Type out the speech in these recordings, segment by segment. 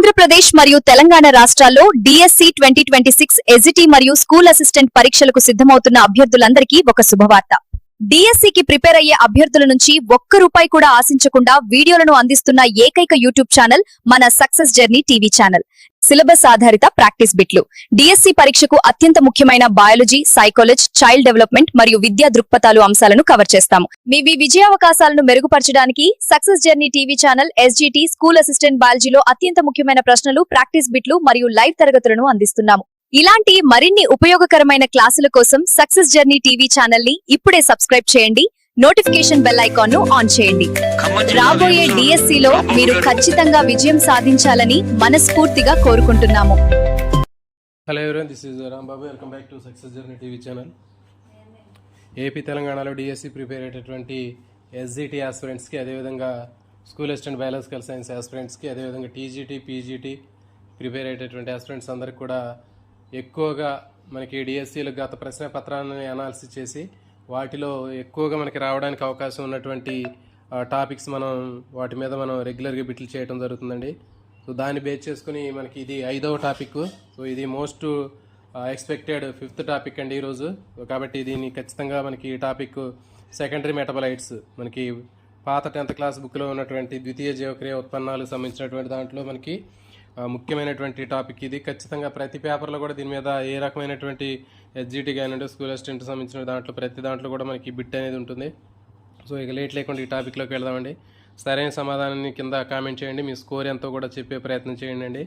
ఆంధ్రప్రదేశ్ మరియు తెలంగాణ రాష్ట్రాల్లో DSC 2026 SGT మరియు స్కూల్ అసిస్టెంట్ పరీక్షలకు సిద్ధమవుతున్న అభ్యర్థులందరికీ ఒక శుభవార్త. డిఎస్సికి ప్రిపేర్ అయ్యే అభ్యర్థుల నుంచి ఒక్క రూపాయి కూడా ఆశించకుండా వీడియోలను అందిస్తున్న ఏకైక యూట్యూబ్ ఛానల్ మన success journey TV channel. Syllabus ఆధారిత ప్రాక్టీస్ బిట్లు. డిఎస్సి పరీక్షకు అత్యంత ముఖ్యమైన బయాలజీ, సైకాలజీ, చైల్డ్ డెవలప్మెంట్ మరియు విద్యా దృక్పథాలు అంశాలను కవర్ చేస్తాము. మీ విజయావకాశాలను మెరుగుపరచడానికి success journey TV channel SGT school assistant బయాలజీలో అత్యంత ముఖ్యమైన ప్రశ్నలు, ప్రాక్టీస్ బిట్లు మరియు లైవ్ తరగతులను అందిస్తున్నాము. ఇలాంటి మరిన్ని ఉపయోగకరమైన క్లాసుల కోసం సక్సెస్ జర్నీ టీవీ ఛానల్ ని ఇప్పుడే సబ్స్క్రైబ్ చేయండి. నోటిఫికేషన్ బెల్ ఐకాన్ ను ఆన్ చేయండి. రాబోయే డిఎస్సిలో మీరు ఖచ్చితంగా విజయం సాధించాలని మనస్ఫూర్తిగా కోరుకుంటున్నాము. Hello everyone, this is Rambabu. Welcome back to success journey TV channel. AP తెలంగాణలో డిఎస్సి ప్రిపేర్ అయ్యేటటువంటి ఎస్జిటి ఆస్పిరెంట్స్కి, అదేవిధంగా స్కూల్ అసిస్టెంట్ బయాలజికల్ సైన్స్ ఆస్పిరెంట్స్కి, అదేవిధంగా టీజీటీ, పీజీటీ ప్రిపేర్ అయ్యేటటువంటి ఆస్పిరెంట్స్ అందరికి కూడా ఎక్కువగా మనకి డిఎస్సిలో గత ప్రశ్న పత్రాన్ని అనాలిసిస్ చేసి వాటిలో ఎక్కువగా మనకి రావడానికి అవకాశం ఉన్నటువంటి టాపిక్స్ వాటి మీద మనం రెగ్యులర్గా బిట్లు చేయడం జరుగుతుందండి. సో దాన్ని బేస్ చేసుకుని మనకి ఇది 5వ టాపిక్. సో ఇది మోస్ట్ ఎక్స్పెక్టెడ్ 5th టాపిక్ అండి ఈరోజు. కాబట్టి దీన్ని ఖచ్చితంగా మనకి టాపిక్ సెకండరీ మెటబలైట్స్, మనకి పాత 10th క్లాస్ బుక్లో ఉన్నటువంటి ద్వితీయ జీవక్రియ ఉత్పన్నాలకు సంబంధించినటువంటి దాంట్లో మనకి ముఖ్యమైనటువంటి టాపిక్ ఇది. ఖచ్చితంగా ప్రతి పేపర్లో కూడా దీని మీద ఏ రకమైనటువంటి ఎస్జిటి కానివ్వండి, స్కూల్ అసిస్టెంట్ సంబంధించిన దాంట్లో ప్రతి దాంట్లో కూడా మనకి బిట్ అనేది ఉంటుంది. సో ఇక లేట్ లేకుండా ఈ టాపిక్లోకి వెళ్దామండి. సరైన సమాధానాన్ని కింద కామెంట్ చేయండి. మీ స్కోర్ ఎంతో కూడా చెప్పే ప్రయత్నం చేయండి అండి.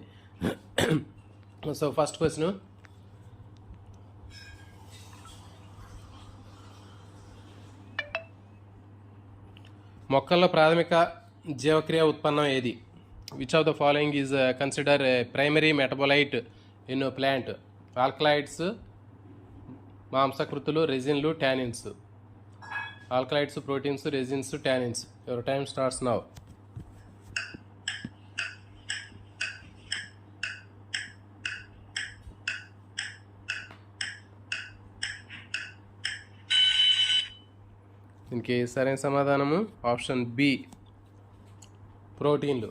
సో ఫస్ట్ క్వశ్చన్, మొక్కల్లో ప్రాథమిక జీవక్రియ ఉత్పన్నం ఏది? Which of the following is considered a primary metabolite in a plant? Alkaloids, మాంసకృతులు, రెజిన్లు, tannins. Alkaloids, proteins, resins, tannins. Your time starts now. దీనికి సరైన సమాధానము ఆప్షన్ బి, ప్రోటీన్లు,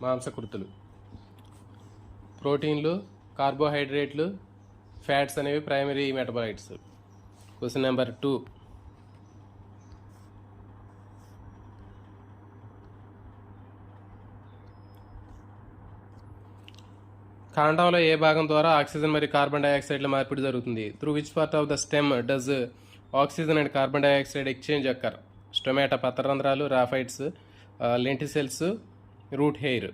మాంసకృతులు. ప్రోటీన్లు, కార్బోహైడ్రేట్లు, ఫ్యాట్స్ అనేవి ప్రైమరీ మెటబాలైట్స్. క్వశ్చన్ నెంబర్ 2, కాండంలో ఏ భాగం ద్వారా ఆక్సిజన్ మరియు కార్బన్ డైఆక్సైడ్ల మార్పిడి జరుగుతుంది? Through which part of the stem does oxygen and carbon dioxide exchange occur? Stomata పత్రరంధ్రాలు, raphides, lenticels, root hair,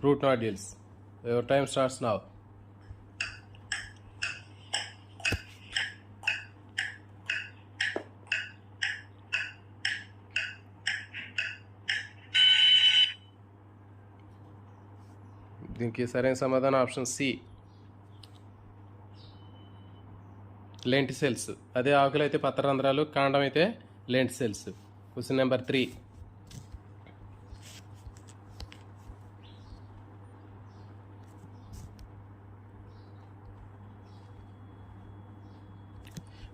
root nodules. Your time starts now. దీనికి సరైన సమాధానం ఆప్షన్ సి, లెంటిసెల్స్. అదే ఆకులు అయితే పత్రరంధ్రాలు, కాండం అయితే లెంటిసెల్స్. క్వశ్చన్ నెంబర్ 3,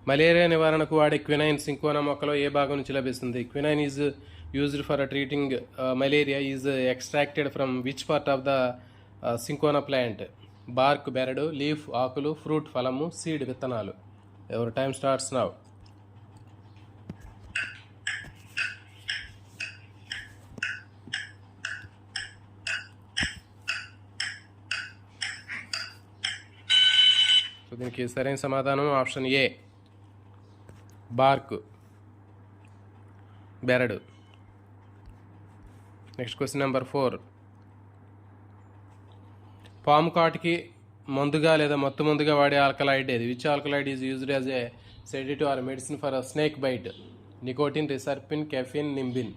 మలేరియా నివారణకు వాడే క్వినైన్ సింకోనా మొక్కలో ఏ భాగం నుంచి లభిస్తుంది? Quinine is used for treating malaria is extracted from which part of the cinchona plant? BARC బెరడు, లీఫ్ ఆకులు, ఫ్రూట్ ఫలము, సీడ్ విత్తనాలు. Your time starts now. So దీనికి సరైన సమాధానం ఆప్షన్ ఏ, బార్క్ బెరడు. నెక్స్ట్ క్వశ్చన్ నెంబర్ 4, పాము కాటుకి మందుగా లేదా మత్తు మందుగా వాడే ఆల్కలాయిడ్ ఏది? Which alkaloid is used as a sedative or medicine for snake bite? Nicotine, reserpine, caffeine, nimbin.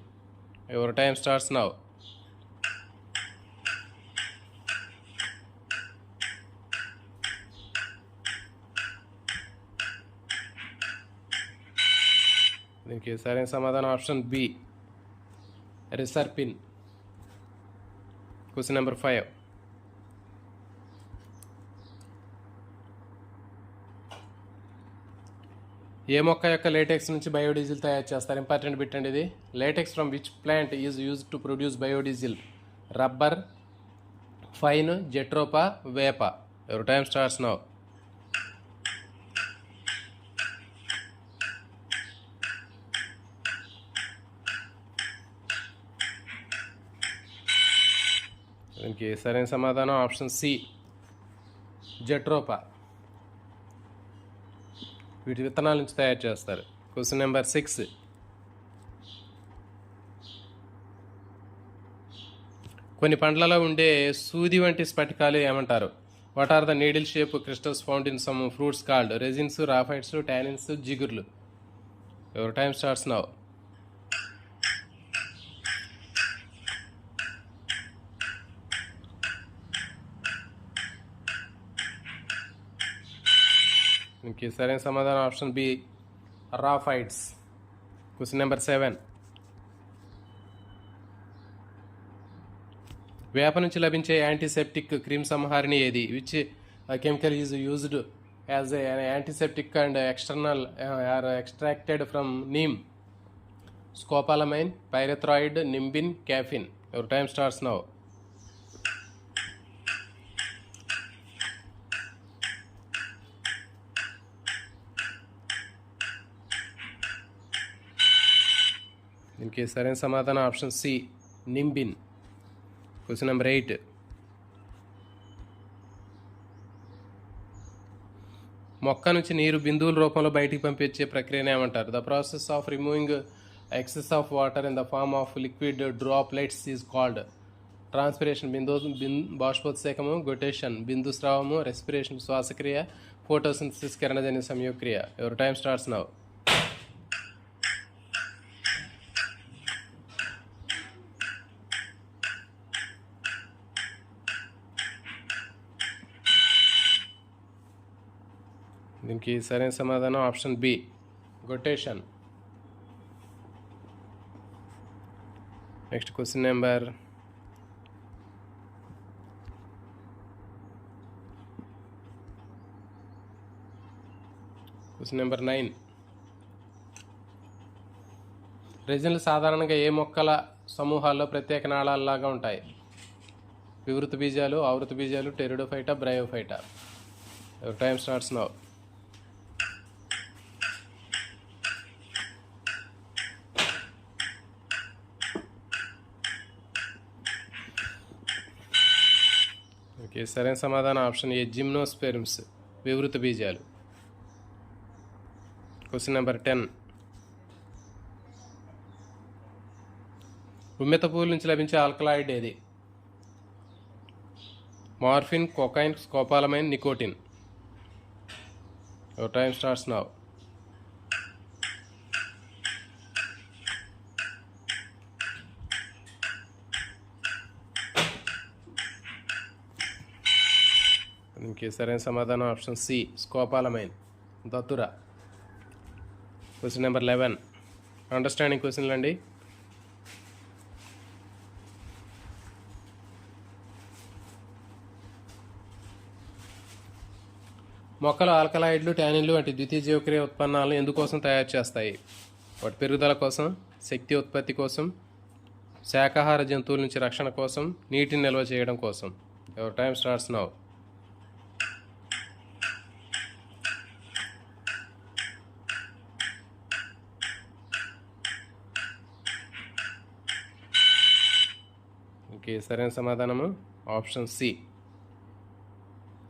Your time starts now. దీనికి సరైన సమాధానం option B, reserpine. Question number 5, ఏ మొక్క యొక్క లేటెక్స్ నుంచి బయోడీజిల్ తయారు చేస్తారు? ఇంపార్టెంట్ బిట్ అండి ఇది. Latex from which plant is used to produce biodiesel? Rubber, pine, jatropha, వేప. Your time starts now. దీనికి సరైన సమాధానం ఆప్షన్ సి, జెట్రోపా. వీటి విత్తనాల నుంచి తయారు చేస్తారు. Question number 6. కొన్ని పండ్లలో ఉండే సూది వంటి స్ఫటికాలు ఏమంటారు? What are the needle shape crystals found in some fruits called? Resins, raphides, tannins, జిగుర్లు. Your time starts now. ఇంకే సరైన సమాధానం option B, raphides. Question number 7. వేప నుంచి లభించే యాంటీసెప్టిక్ క్రీమ్ సంహారిణి ఏది? Which chemical is used as a antiseptic and external or extracted from neem? Scopolamine, pyrethroid, nimbin, caffeine. Your time starts now. దీనికి సరైన సమాధానం option C, nimbin. Question number 8. మొక్క నుంచి నీరు బిందువుల రూపంలో బయటికి పంపించే ప్రక్రియను ఏమంటారు? The process of removing excess of water in the form of liquid droplets is called? Transpiration బాష్పోత్సేకము, గొటేషన్ బిందుస్రావము, రెస్పిరేషన్ శ్వాసక్రియ, ఫోటోసింథసిస్ కిరణజన్య సంయోగక్రియ. Your time starts now. దీనికి సరైన సమాధానం option B, guttation. Next question number 9. రెజిన్లు సాధారణంగా ఏ మొక్కల సమూహాల్లో ప్రత్యేక నాళాలలాగా ఉంటాయి? వివృత బీజాలు, ఆవృత బీజాలు, Pteridophyta, Bryophyta. Your time starts now. Okay, సరైన సమాధానం ఆప్షన్ ఏ, జిమ్నోస్పెర్మ్స్, వివృత బీజాలు. Question number 10. ఉమ్మెత్త పూల నుంచి లభించే ఆల్కలాయిడ్ ఏది? Morphine, cocaine, scopolamine, nicotine. Your time starts now. దీనికి సరైన సమాధానం option C, scopolamine, datura. Question number 11. Understanding క్వశ్చన్లు అండి. మొక్కలు ఆల్కలాయిడ్లు, టానిన్లు వంటి ద్వితీయ జీవక్రియ ఉత్పన్నాలను ఎందుకోసం తయారు చేస్తాయి? వాటి పెరుగుదల కోసం, శక్తి ఉత్పత్తి కోసం, శాకాహార జంతువుల నుంచి రక్షణ కోసం, నీటిని నిల్వ చేయడం కోసం. Your time starts now. Okay, సరైన సమాధానము ఆప్షన్ సి,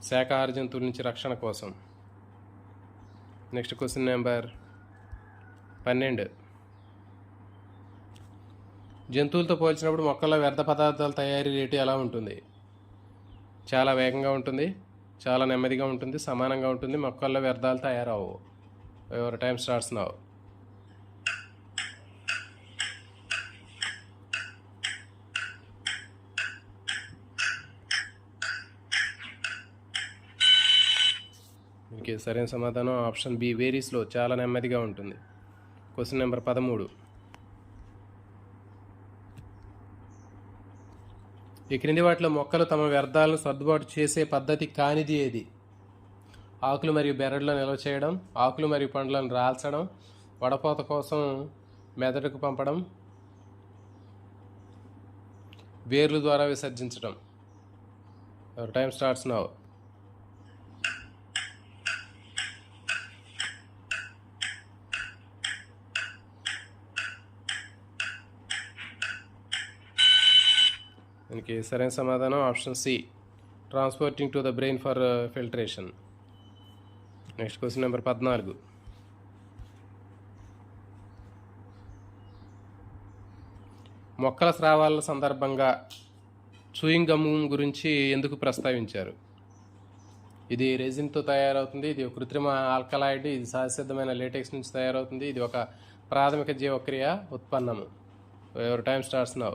శాకాహార జంతువుల నుంచి రక్షణ కోసం. Next question number 12. జంతువులతో పోల్చినప్పుడు మొక్కల్లో వ్యర్థ పదార్థాల తయారీ రేటు ఎలా ఉంటుంది? చాలా వేగంగా ఉంటుంది, చాలా నెమ్మదిగా ఉంటుంది, సమానంగా ఉంటుంది. మొక్కల్లో వ్యర్థాలు తయారవు. Your time starts now. దీనికి సరైన సమాధానం ఆప్షన్ బి, వెరీ స్లో, చాలా నెమ్మదిగా ఉంటుంది. Question number 13. ఈ క్రింది వాటిలో మొక్కలు తమ వ్యర్థాలను సర్దుబాటు చేసే పద్ధతి కానిది ఏది? ఆకులు మరియు బెరడులో నిల్వ చేయడం, ఆకులు మరియు పండ్లను రాల్చడం, వడపోత కోసం మెదడుకు పంపడం, వేర్లు ద్వారా విసర్జించడం. Your time starts now. దీనికి సరైన సమాధానం option C, transporting to the brain for filtration. Next question number 14. మొక్కల స్రావాల సందర్భంగా చూయింగ్ గమ్ గురించి ఎందుకు ప్రస్తావించారు? ఇది రెజిన్తో తయారవుతుంది, ఇది ఒక కృత్రిమ ఆల్కలాయిడ్, ఇది సహజసిద్ధమైన లేటెక్స్ నుంచి తయారవుతుంది, ఇది ఒక ప్రాథమిక జీవక్రియ ఉత్పన్నము. Your time starts now.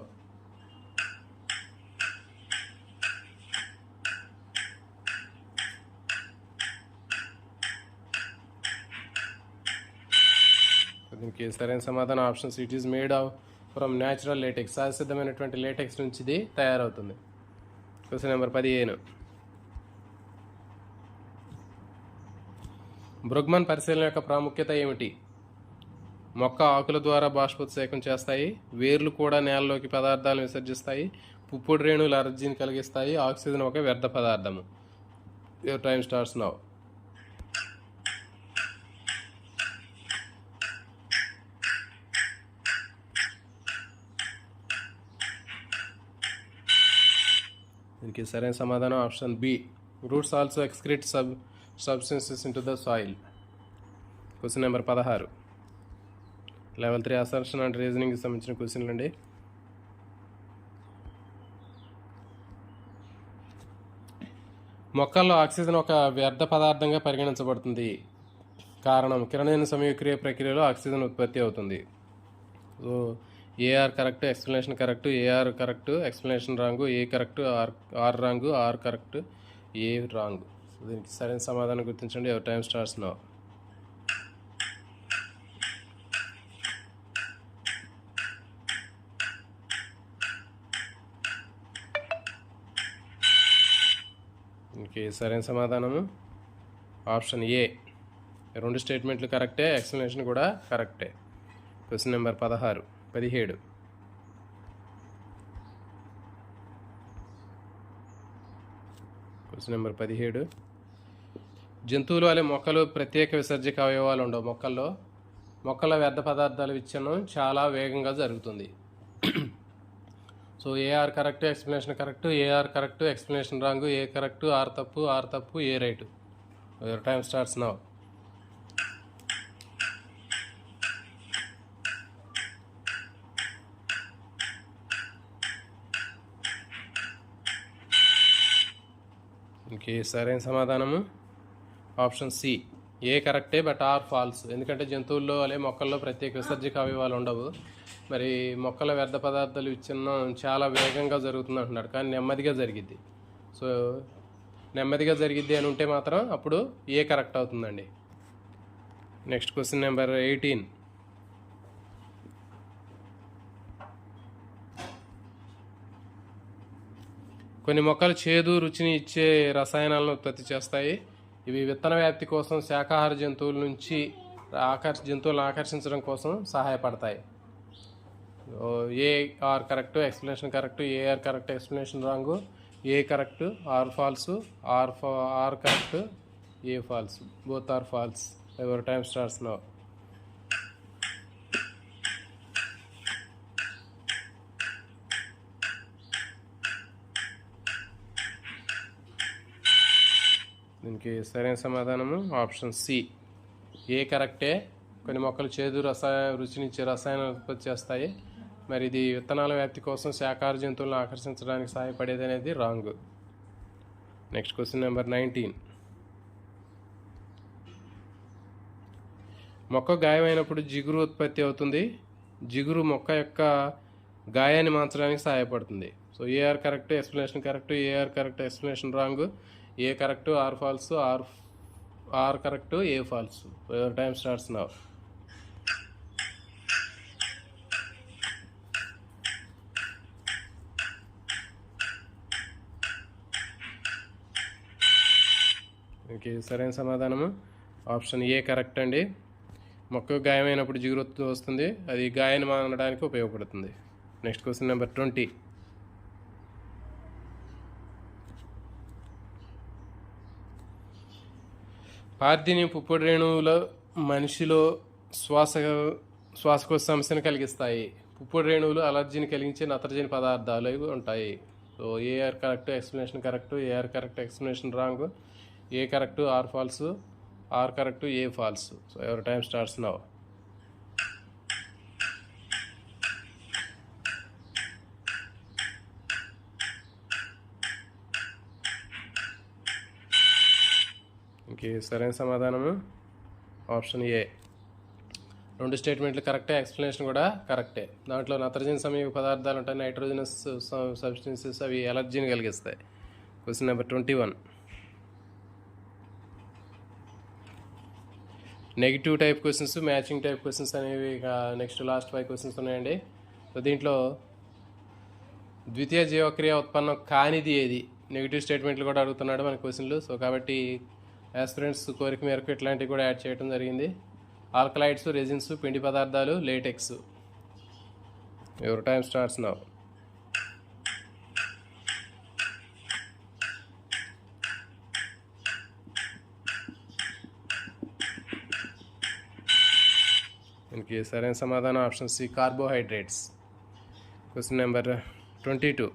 దీనికి సరైన సమాధానం option C, it is made of from natural latex. సహజసిద్ధమైనటువంటి లేటెక్స్ నుంచి ఇది తయారవుతుంది. Question number 15. బ్రుగ్మన్ పరిశీలన యొక్క ప్రాముఖ్యత ఏమిటి? మొక్క ఆకుల ద్వారా బాష్పోత్సేకం చేస్తాయి, వేర్లు కూడా నేలలోకి పదార్థాలను విసర్జిస్తాయి, పుప్పొడి రేణువులు అలర్జీని కలిగిస్తాయి, ఆక్సిజన్ ఒక వ్యర్థ పదార్థము. Your time starts now. దీనికి సరైన సమాధానం option B, roots also excrete substances into the soil. Question number 16. Level 3 assertion and రీజనింగ్కి సంబంధించిన క్వశ్చన్లు అండి. మొక్కల్లో ఆక్సిజన్ ఒక వ్యర్థ పదార్థంగా పరిగణించబడుతుంది. కారణం, కిరణజన్య సమయక్రియ ప్రక్రియలో ఆక్సిజన్ ఉత్పత్తి అవుతుంది. So AR correct, explanation correct, AR correct, explanation wrong, A correct, R wrong, R correct, A wrong. So దీనికి సరైన సమాధానం గుర్తించండి. Your time starts now. దీనికి సరైన సమాధానము ఆప్షన్ ఏ. 2 స్టేట్మెంట్లు కరెక్టే, ఎక్స్ప్లెనేషన్ కూడా కరెక్టే. Question number 17. Question number 17. జంతువులు వలె మొక్కలు ప్రత్యేక విసర్జక అవయవాలు ఉండవు. మొక్కల వ్యర్థ పదార్థాల విచ్ఛిన్నం చాలా వేగంగా జరుగుతుంది. So AR correct, explanation correct, AR correct, explanation wrong, A correct, R తప్పు, A right. Your time starts now. ఇంకే సరైన సమాధానము ఆప్షన్ సి, ఏ కరెక్టే బట్ ఆర్ ఫాల్స్. ఎందుకంటే జంతువుల్లో అలే మొక్కల్లో ప్రత్యేక విసర్జక అవయవాలు ఉండవు. మరి మొక్కల వ్యర్థ పదార్థాలు విచ్ఛిన్నం చాలా వేగంగా జరుగుతుంది అంటున్నాడు, కానీ నెమ్మదిగా జరిగిద్ది. సో నెమ్మదిగా జరిగిద్ది అని ఉంటే మాత్రం అప్పుడు ఏ కరెక్ట్ అవుతుందండి. Next question number 18. కొన్ని మొక్కలు చేదు రుచిని ఇచ్చే రసాయనాలను ఉత్పత్తి చేస్తాయి. ఇవి విత్తన వ్యాప్తి కోసం శాకాహార జంతువుల నుంచి జంతువులను ఆకర్షించడం కోసం సహాయపడతాయి. A R correct, explanation correct, AR correct, explanation wrong, A correct, R false, R correct, A false. Both are false. Your time starts now. దీనికి సరైన సమాధానము ఆప్షన్ సి, ఏ కరెక్టే. కొన్ని మొక్కలు చేదు రుచినిచ్చే రసాయనాలు ఉత్పత్తి చేస్తాయి. మరి ఇది విత్తనాల వ్యాప్తి కోసం శాకాహార జంతువులను ఆకర్షించడానికి సహాయపడేది అనేది రాంగ్. Next question number 19. మొక్క గాయమైనప్పుడు జిగురు ఉత్పత్తి అవుతుంది. జిగురు మొక్క యొక్క గాయాన్ని మార్చడానికి సహాయపడుతుంది. So AR correct, explanation correct, AR correct, explanation wrong, A correct, R false, R correct, A false. Your time starts now. దీనికి సరైన సమాధానము ఆప్షన్ ఏ కరెక్ట్ అండి. మొక్కకు గాయమైనప్పుడు జిగురు వస్తుంది, అది గాయాన్ని మానడానికి ఉపయోగపడుతుంది. Next question number 20. పార్థినియం పుప్పొడి రేణువుల మనిషిలో శ్వాసకోశ సమస్యను కలిగిస్తాయి. పుప్పొడి రేణువులు అలర్జీని కలిగించే నత్రజని పదార్థాలు ఉంటాయి. So AR correct, explanation correct, AR correct, explanation wrong, A correct, R false, R correct, A false. So ఎవరి టైం స్టార్ట్స్ నౌ. ఇంకే సరైన సమాధానము ఆప్షన్ ఏ. 2 స్టేట్మెంట్లు కరెక్టే, ఎక్స్ప్లెనేషన్ కూడా కరెక్టే. దాంట్లో నత్రజని సమీప పదార్థాలు ఉంటాయి, నైట్రోజనస్ సబ్స్టెన్సెస్, అవి ఎలర్జీని కలిగిస్తాయి. Question number 21. Negative type questions, matching type questions అనేవి నెక్స్ట్ లాస్ట్ 5 క్వశ్చన్స్ ఉన్నాయండి. సో దీంట్లో ద్వితీయ జీవక్రియ ఉత్పన్నం కానిది ఏది? నెగిటివ్ స్టేట్మెంట్లు కూడా అడుగుతున్నాడు మన క్వశ్చన్లు. సో కాబట్టి యాస్పిరెంట్స్ కోరిక మేరకు ఇట్లాంటివి కూడా యాడ్ చేయడం జరిగింది. ఆల్కలైడ్స్, రెజిన్స్, పిండి పదార్థాలు, latex. Your time starts now. దీనికి సరైన సమాధానం option C, carbohydrates. Question number 22.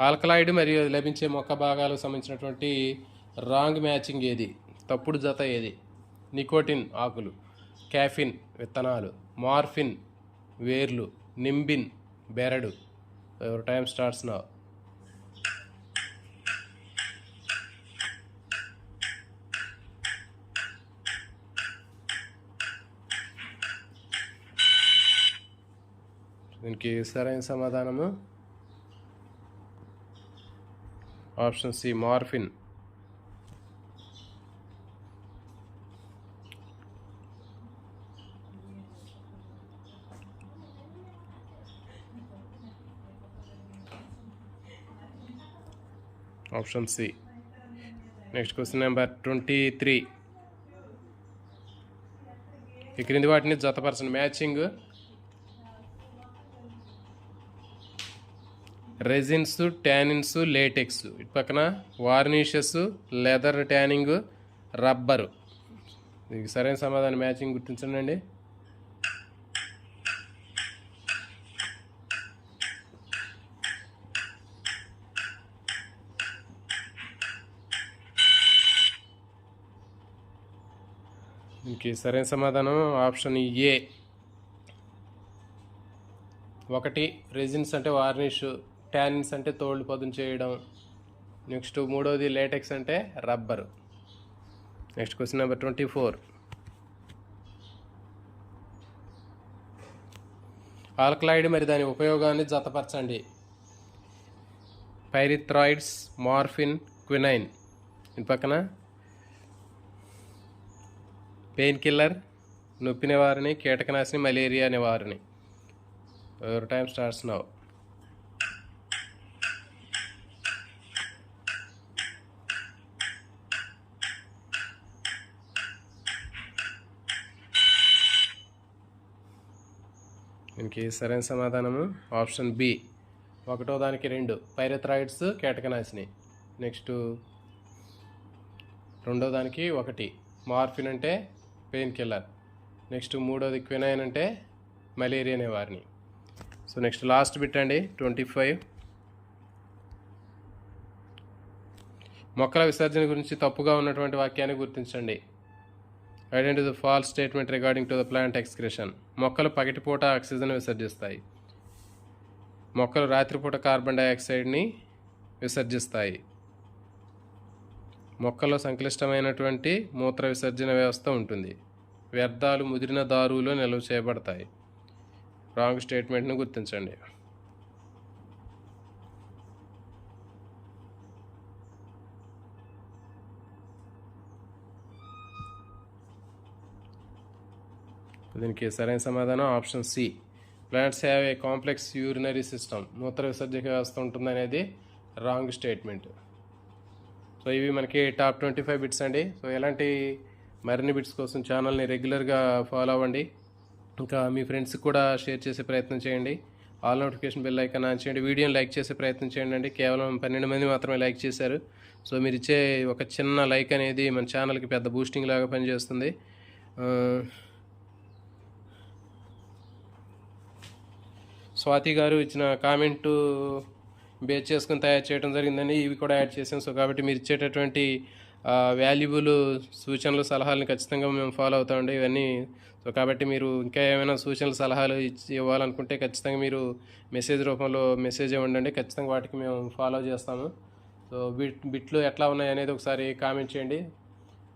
Alkaloid మరియు లభించే మొక్క భాగాలకు సంబంధించినటువంటి రాంగ్ మ్యాచింగ్ ఏది? తప్పుడు జత ఏది? నికోటిన్ ఆకులు, క్యాఫిన్ విత్తనాలు, మార్ఫిన్ వేర్లు, నింబిన్ బెరడు. Your time starts now. దీనికి సరైన సమాధానము option C, morphine. Option C. Next question number 23. ఈ క్రింది వాటిని జతపరచండి. Matching resins, tannins, latex. ఇటు పక్కన వార్నిషెస్, లెదర్ ట్యానింగ్, రబ్బరు. దీనికి సరైన సమాధానం మ్యాచింగ్ గుర్తించండి అండి. దీనికి సరైన సమాధానం ఆప్షన్ ఏ. 1 రెజిన్స్ అంటే వార్నిష్, ట్యానిన్స్ అంటే తోళ్ళు పదును చేయడం. నెక్స్ట్ 3వది లేటెక్స్ అంటే rubber. Next question number 24. Alkaloid మరి దాని ఉపయోగాన్ని జతపరచండి. Pyrethroids, morphine, quinine. దీని పక్కన పెయిన్ కిల్లర్, నొప్పి నివారణి, కీటకనాశిని, మలేరియా నివారణి. Your time starts now. దీనికి సరైన సమాధానము ఆప్షన్ బి. 1వ దానికి 2 పైరిథ్రాయిడ్స్, కీటకనాశిని. నెక్స్ట్ 2వ దానికి 1 మార్ఫిన్ అంటే పెయిన్ కిల్లర్. నెక్స్ట్ 3వది క్వినైన్ అంటే మలేరియా నివారణి. సో నెక్స్ట్ లాస్ట్ బిట్ అండి 25. మొక్కల విసర్జన గురించి తప్పుగా ఉన్నటువంటి వాక్యాన్ని గుర్తించండి. Identify the false statement regarding to the plant excretion. మొక్కలు పగటిపూట ఆక్సిజన్ విసర్జిస్తాయి. మొక్కలు రాత్రిపూట కార్బన్ డైఆక్సైడ్ని విసర్జిస్తాయి. మొక్కల్లో సంక్లిష్టమైనటువంటి మూత్ర విసర్జన వ్యవస్థ ఉంటుంది. వ్యర్థాలు ముదిరిన దారులో నిల్వ చేయబడతాయి. రాంగ్ స్టేట్మెంట్ను గుర్తించండి. దీనికి సరైన సమాధానం option C. Plants have a complex urinary system. మూత్ర విసర్జక వ్యవస్థ ఉంటుంది అనేది రాంగ్ స్టేట్మెంట్. సో ఇవి మనకి టాప్ 25 బిట్స్ అండి. సో ఎలాంటి మరిన్ని బిట్స్ కోసం ఛానల్ని రెగ్యులర్గా ఫాలో అవ్వండి. ఇంకా మీ ఫ్రెండ్స్కి కూడా షేర్ చేసే ప్రయత్నం చేయండి. All notification bell icon on చేయండి. వీడియోని లైక్ చేసే ప్రయత్నం చేయండి అండి. కేవలం 12 మంది మాత్రమే లైక్ చేశారు. సో మీరు ఇచ్చే ఒక చిన్న లైక్ అనేది మన ఛానల్కి పెద్ద బూస్టింగ్ లాగా పనిచేస్తుంది. స్వాతి గారు ఇచ్చిన కామెంటు బేస్ చేసుకుని తయారు చేయడం జరిగిందని ఇవి కూడా యాడ్ చేసాం. సో కాబట్టి మీరు ఇచ్చేటటువంటి వాల్యుబుల్ సూచనలు సలహాలను ఖచ్చితంగా మేము ఫాలో అవుతామండి ఇవన్నీ. సో కాబట్టి మీరు ఇంకా ఏమైనా సూచనలు సలహాలు ఇవ్వాలనుకుంటే ఖచ్చితంగా మీరు మెసేజ్ రూపంలో మెసేజ్ ఇవ్వండి. ఖచ్చితంగా వాటికి మేము ఫాలో చేస్తాము. సో బిట్లు ఎట్లా ఉన్నాయి అనేది ఒకసారి కామెంట్ చేయండి.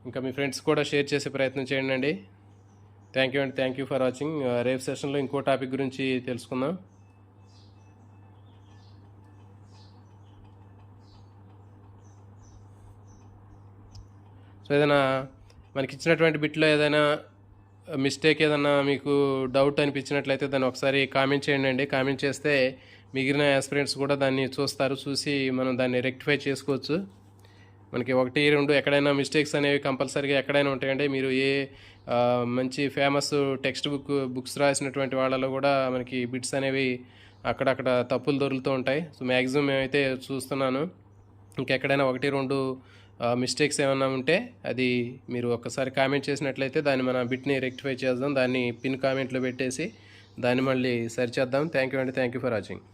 ఇంకా మీ ఫ్రెండ్స్ కూడా షేర్ చేసే ప్రయత్నం చేయండి అండి. థ్యాంక్ యూ అండి. Thank you for watching. రేపు సెషన్లో ఇంకో టాపిక్ గురించి తెలుసుకుందాం. సో ఏదైనా మనకి ఇచ్చినటువంటి బిట్లో ఏదైనా మిస్టేక్ ఏదైనా మీకు డౌట్ అనిపించినట్లయితే దాన్ని ఒకసారి కామెంట్ చేయండి అండి. కామెంట్ చేస్తే మిగిలిన ఆస్పిరెంట్స్ కూడా దాన్ని చూస్తారు. చూసి మనం దాన్ని రెక్టిఫై చేసుకోవచ్చు. మనకి 1, 2 ఎక్కడైనా మిస్టేక్స్ అనేవి కంపల్సరీగా ఎక్కడైనా ఉంటాయండి. మీరు ఏ మంచి ఫేమస్ టెక్స్ట్ బుక్స్ రాసినటువంటి వాళ్ళలో కూడా మనకి బిట్స్ అనేవి అక్కడక్కడ తప్పులు దొరుకుతూ ఉంటాయి. సో మ్యాక్సిమం మేమైతే చూస్తున్నాను. ఇంకెక్కడైనా 1, 2 మిస్టేక్స్ ఏమన్నా ఉంటే అది మీరు ఒక్కసారి కామెంట్ చేసినట్లయితే దాన్ని మన బిట్ని రెక్టిఫై చేద్దాం. దాన్ని పిన్ కామెంట్లో పెట్టేసి దాన్ని మళ్ళీ సరిచేద్దాం. థ్యాంక్ యూ అండి. Thank you for watching.